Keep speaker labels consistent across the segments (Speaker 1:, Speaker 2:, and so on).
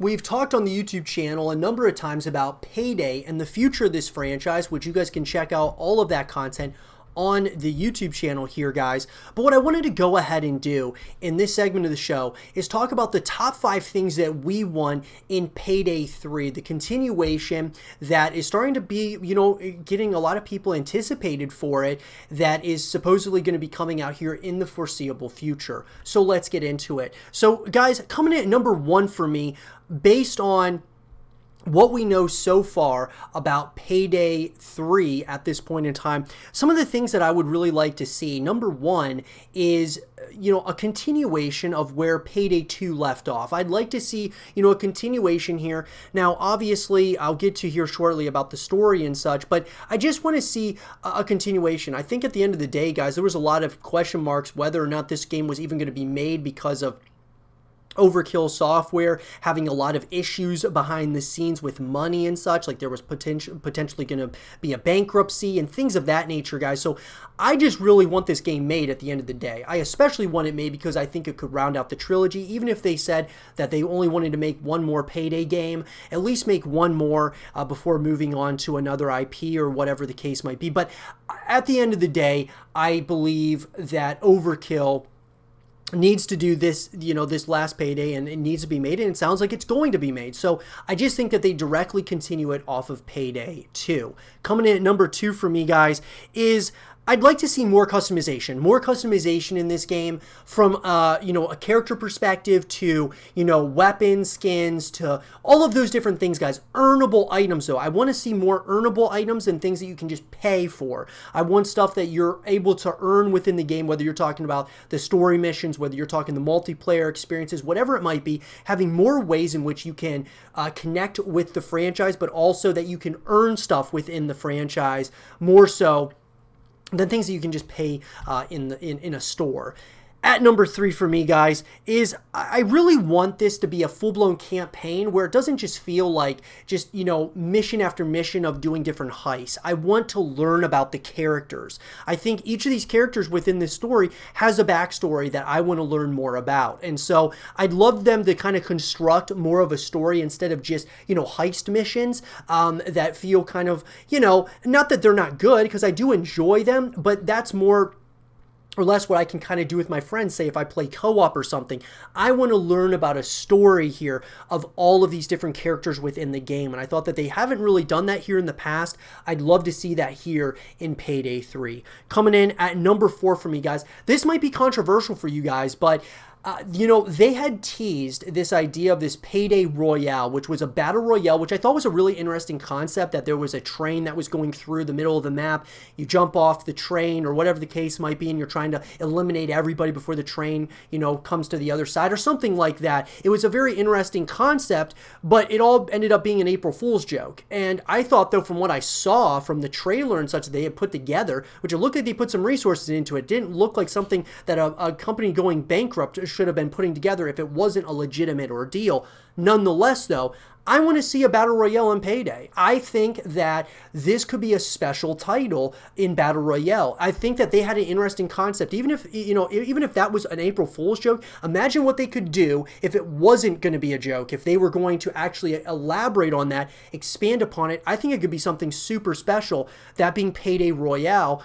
Speaker 1: We've talked on the YouTube channel a number of times about Payday and the future of this franchise, which you guys can check out all of that content on the YouTube channel here, guys. But what I wanted to go ahead and do in this segment of the show is talk about the top 5 things that we want in Payday 3, the continuation that is starting to be, getting a lot of people anticipated for it, that is supposedly going to be coming out here in the foreseeable future. So let's get into it. So guys, coming in at number 1 for me, based on what we know so far about Payday 3 at this point in time, some of the things that I would really like to see. Number 1 is, a continuation of where Payday 2 left off. I'd like to see, a continuation here. Now, obviously, I'll get to here shortly about the story and such, but I just want to see a continuation. I think at the end of the day, guys, there was a lot of question marks whether or not this game was even going to be made because of Overkill Software having a lot of issues behind the scenes with money and such, like there was potentially going to be a bankruptcy and things of that nature, guys. So I just really want this game made at the end of the day. I especially want it made because I think it could round out the trilogy. Even if they said that they only wanted to make one more Payday game, at least make one more before moving on to another IP or whatever the case might be. But at the end of the day, I believe that Overkill needs to do this, this last Payday, and it needs to be made, and it sounds like it's going to be made. So I just think that they directly continue it off of Payday 2. Coming in at number 2 for me, guys, is I'd like to see more customization in this game from, a character perspective to, weapons, skins, to all of those different things, guys. Earnable items, though. I want to see more earnable items and things that you can just pay for. I want stuff that you're able to earn within the game, whether you're talking about the story missions, whether you're talking the multiplayer experiences, whatever it might be, having more ways in which you can connect with the franchise, but also that you can earn stuff within the franchise more so than things that you can just pay in a store. At number 3 for me, guys, is I really want this to be a full-blown campaign where it doesn't just feel like just, mission after mission of doing different heists. I want to learn about the characters. I think each of these characters within this story has a backstory that I want to learn more about. And so I'd love them to kind of construct more of a story instead of just, heist missions that feel kind of, not that they're not good, because I do enjoy them, but that's more or less what I can kind of do with my friends, say if I play co-op or something. I want to learn about a story here of all of these different characters within the game, and I thought that they haven't really done that here in the past. I'd love to see that here in Payday 3. Coming in at number 4 for me, guys. This might be controversial for you guys, but they had teased this idea of this Payday Royale, which was a battle royale, which I thought was a really interesting concept, that there was a train that was going through the middle of the map. You jump off the train or whatever the case might be, and you're trying to eliminate everybody before the train, comes to the other side or something like that. It was a very interesting concept, but it all ended up being an April Fool's joke. And I thought, though, from what I saw from the trailer and such that they had put together, which it looked like they put some resources into it, didn't look like something that a company going bankrupt should have been putting together if it wasn't a legitimate ordeal. Nonetheless, though, I want to see a battle royale in Payday. I think that this could be a special title in battle royale. I think that they had an interesting concept. Even if that was an April Fool's joke, imagine what they could do if it wasn't going to be a joke. If they were going to actually elaborate on that, expand upon it, I think it could be something super special. That being Payday Royale.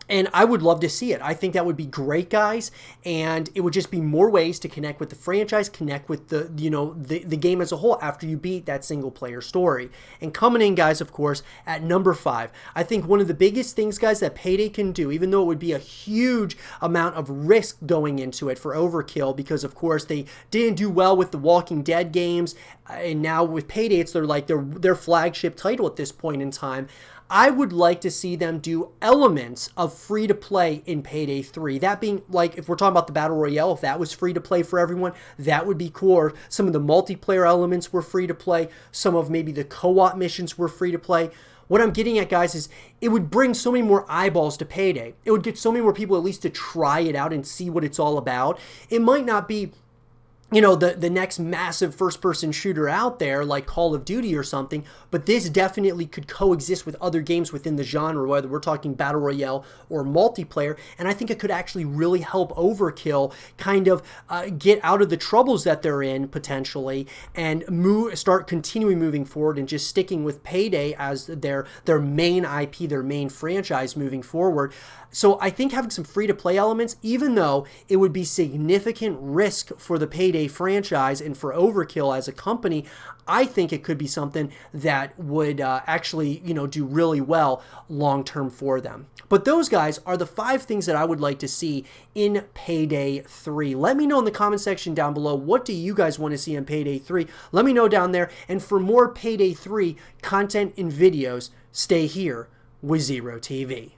Speaker 1: And I would love to see it. I think that would be great, guys. And it would just be more ways to connect with the franchise, connect with the game as a whole after you beat that single player story. And coming in, guys, of course, at number 5, I think one of the biggest things, guys, that Payday can do, even though it would be a huge amount of risk going into it for Overkill, because of course they didn't do well with the Walking Dead games, and now with Payday, it's their flagship title at this point in time. I would like to see them do elements of free-to-play in Payday 3. That being, like, if we're talking about the Battle Royale, if that was free-to-play for everyone, that would be cool. Or some of the multiplayer elements were free-to-play. Some of maybe the co-op missions were free-to-play. What I'm getting at, guys, is it would bring so many more eyeballs to Payday. It would get so many more people at least to try it out and see what it's all about. It might not be you know, the next massive first-person shooter out there like Call of Duty or something, but this definitely could coexist with other games within the genre, whether we're talking Battle Royale or multiplayer, and I think it could actually really help Overkill kind of get out of the troubles that they're in, potentially, and start continuing moving forward and just sticking with Payday as their main IP, their main franchise moving forward. So I think having some free-to-play elements, even though it would be significant risk for the Payday franchise and for Overkill as a company, I think it could be something that would actually, you know, do really well long-term for them. But those, guys, are the 5 things that I would like to see in Payday 3. Let me know in the comment section down below, what do you guys want to see in Payday 3? Let me know down there. And for more Payday 3 content and videos, stay here with Zero TV.